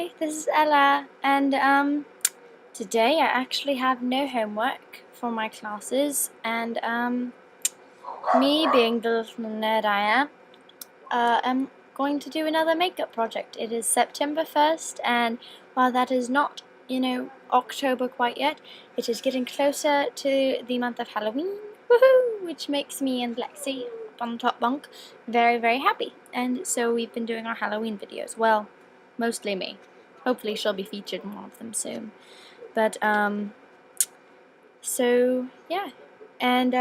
Hi, this is Ella, and today I actually have no homework for my classes, and me being the little nerd I am going to do another makeup project. It is September 1st, and while that is not, October quite yet, it is getting closer to the month of Halloween, woohoo, which makes me and Lexi up on the top bunk very, very happy. And so we've been doing our Halloween videos. Well, mostly me. Hopefully she'll be featured in one of them soon. But, so, yeah. And,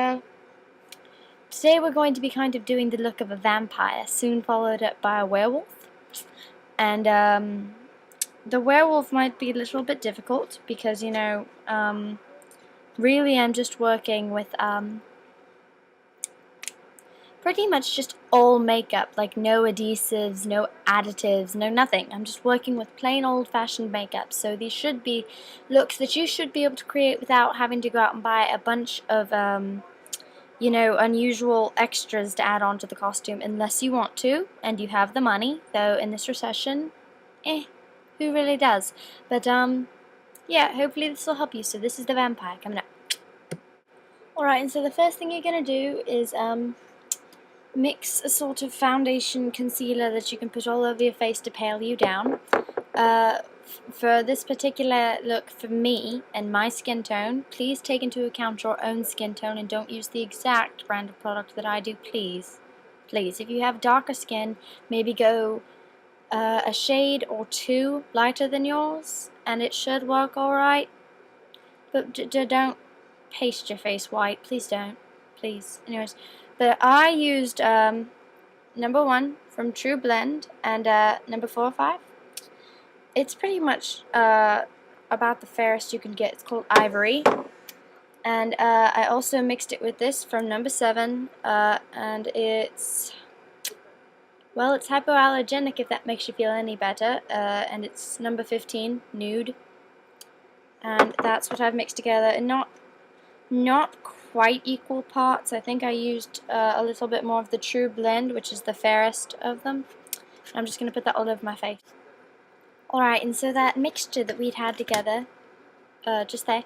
today we're going to be kind of doing the look of a vampire, soon followed up by a werewolf. And, the werewolf might be a little bit difficult because, really I'm just working with, pretty much just all makeup, like no adhesives, no additives, no nothing. I'm just working with plain old-fashioned makeup, so these should be looks that you should be able to create without having to go out and buy a bunch of, unusual extras to add on to the costume, unless you want to, and you have the money, though in this recession, who really does? But, yeah, hopefully this will help you. So this is the vampire coming up. Alright, and so the first thing you're going to do is, mix a sort of foundation concealer that you can put all over your face to pale you down. For this particular look, for me and my skin tone, please take into account your own skin tone and don't use the exact brand of product that I do, please. Please, if you have darker skin, maybe go a shade or two lighter than yours, and it should work alright. But don't paste your face white, please don't. Please. Anyways, but I used number 1 from True Blend and number 4 or 5. It's pretty much about the fairest you can get. It's called Ivory. And I also mixed it with this from number 7, and it's hypoallergenic, if that makes you feel any better, and it's number 15, Nude. And that's what I've mixed together, and not quite equal parts. I think I used a little bit more of the True Blend, which is the fairest of them. I'm just going to put that all over my face. Alright, and so that mixture that we'd had together, just there,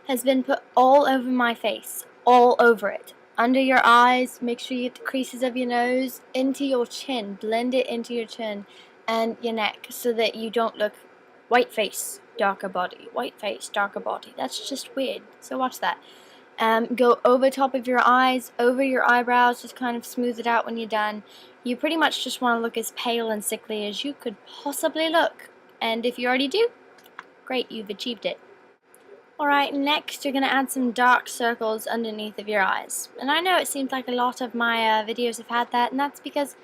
has been put all over my face. All over it. Under your eyes, make sure you get the creases of your nose, into your chin. Blend it into your chin and your neck so that you don't look white face, darker body. White face, darker body. That's just weird. So watch that. Go over top of your eyes, over your eyebrows, just kind of smooth it out when you're done. You pretty much just want to look as pale and sickly as you could possibly look. And if you already do, great, you've achieved it. Alright, next you're going to add some dark circles underneath of your eyes. And I know it seems like a lot of my videos have had that, and that's because,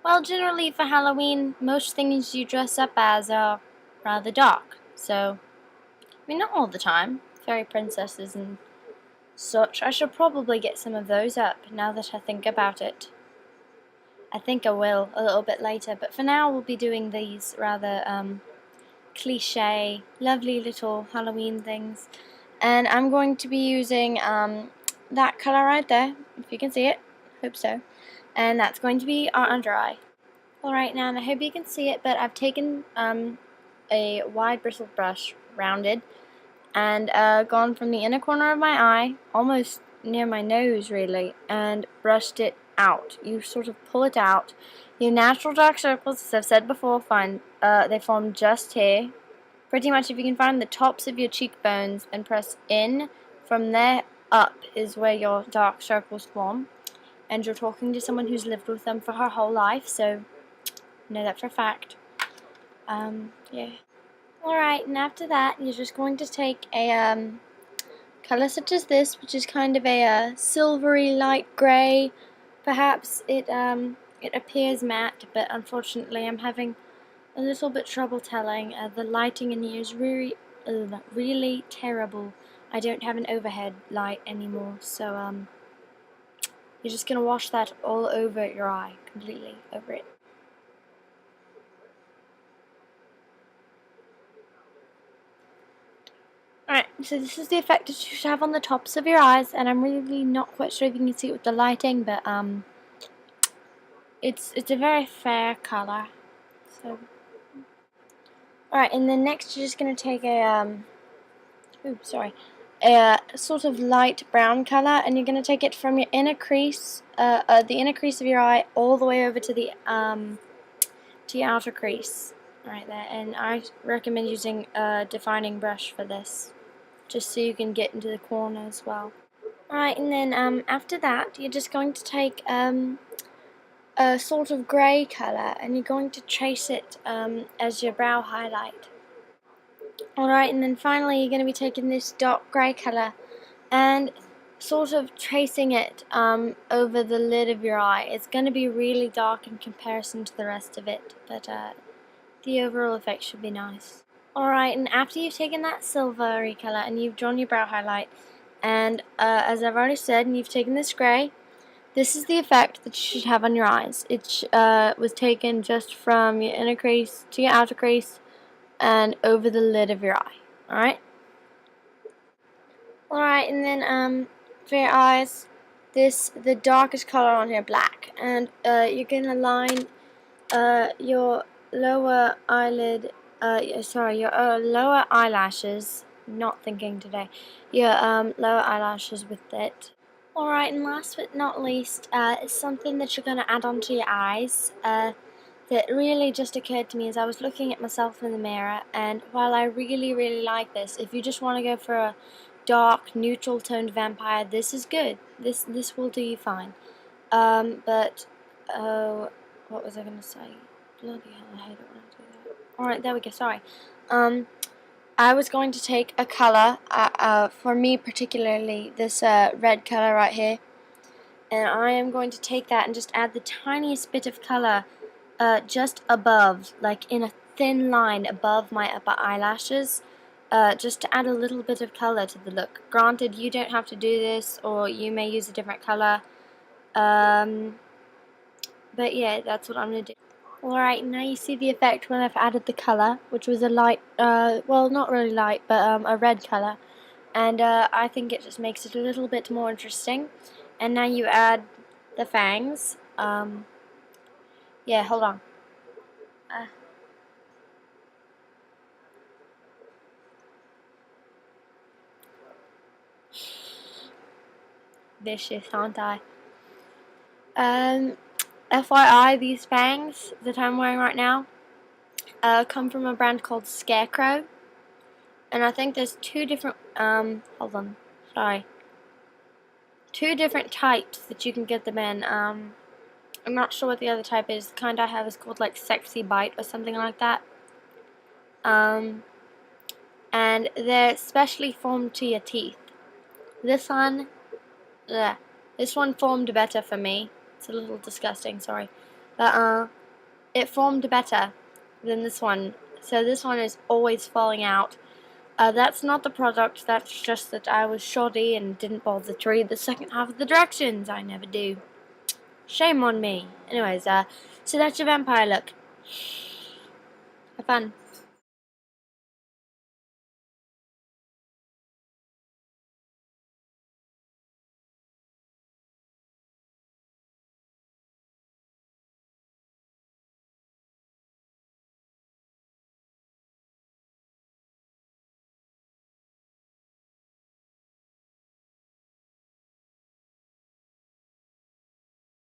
well, generally for Halloween, most things you dress up as are rather dark. So, I mean, not all the time. Fairy princesses and such. I should probably get some of those up now that I think about it. I think I will a little bit later, but for now we'll be doing these rather cliche, lovely little Halloween things. And I'm going to be using that color right there, if you can see it. Hope so. And that's going to be our under eye. Alright, now, and I hope you can see it, but I've taken a wide bristled brush, rounded, and gone from the inner corner of my eye, almost near my nose really, and brushed it out. You sort of pull it out. Your natural dark circles, as I've said before, they form just here. Pretty much if you can find the tops of your cheekbones and press in, from there up is where your dark circles form. And you're talking to someone who's lived with them for her whole life, so know that for a fact. Yeah. Alright, and after that, you're just going to take a color such as this, which is kind of a silvery light gray. Perhaps it appears matte, but unfortunately I'm having a little bit trouble telling. The lighting in here is really terrible. I don't have an overhead light anymore, so you're just gonna wash that all over your eye, completely over it. Alright, so this is the effect that you should have on the tops of your eyes, and I'm really not quite sure if you can see it with the lighting, but it's a very fair color. So Alright, and then next you're just going to take a, a sort of light brown color, and you're going to take it from your inner crease, the inner crease of your eye, all the way over to the, to your outer crease. Right there, and I recommend using a defining brush for this, just so you can get into the corner as well. Alright, and then after that, you're just going to take a sort of grey colour, and you're going to trace it as your brow highlight. Alright, and then finally you're going to be taking this dark grey colour and sort of tracing it over the lid of your eye. It's going to be really dark in comparison to the rest of it, but the overall effect should be nice. Alright, and after you've taken that silvery colour and you've drawn your brow highlight, and as I've already said, and you've taken this grey, this is the effect that you should have on your eyes. It was taken just from your inner crease to your outer crease and over the lid of your eye. Alright? Alright, and then for your eyes, the darkest colour on here, black, and you're going to line your lower eyelid, your lower eyelashes, not thinking today, your lower eyelashes with it. Alright, and last but not least, is something that you're going to add onto your eyes, that really just occurred to me as I was looking at myself in the mirror, and while I really, really like this, if you just want to go for a dark, neutral toned vampire, this is good. This will do you fine. What was I going to say? Bloody hell, I hate it when I do that. Alright, there we go, sorry. I was going to take a colour, for me particularly, this red colour right here, and I am going to take that and just add the tiniest bit of colour just above, like in a thin line above my upper eyelashes, just to add a little bit of colour to the look. Granted, you don't have to do this, or you may use a different colour, but yeah, that's what I'm going to do. Alright, now you see the effect when I've added the colour, which was a light, well, not really light, but a red colour, and I think it just makes it a little bit more interesting. And now you add the fangs. Yeah, hold on. Vicious, aren't I? FYI, these fangs that I'm wearing right now come from a brand called Scarecrow, and I think there's two different, two different types that you can get them in. I'm not sure what the other type is. The kind I have is called like Sexy Bite or something like that. And they're specially formed to your teeth. This one formed better for me. It's a little disgusting, sorry. But it formed better than this one. So this one is always falling out. That's not the product, that's just that I was shoddy and didn't bother to read the second half of the directions. I never do. Shame on me. Anyways, so that's your vampire look. Have fun.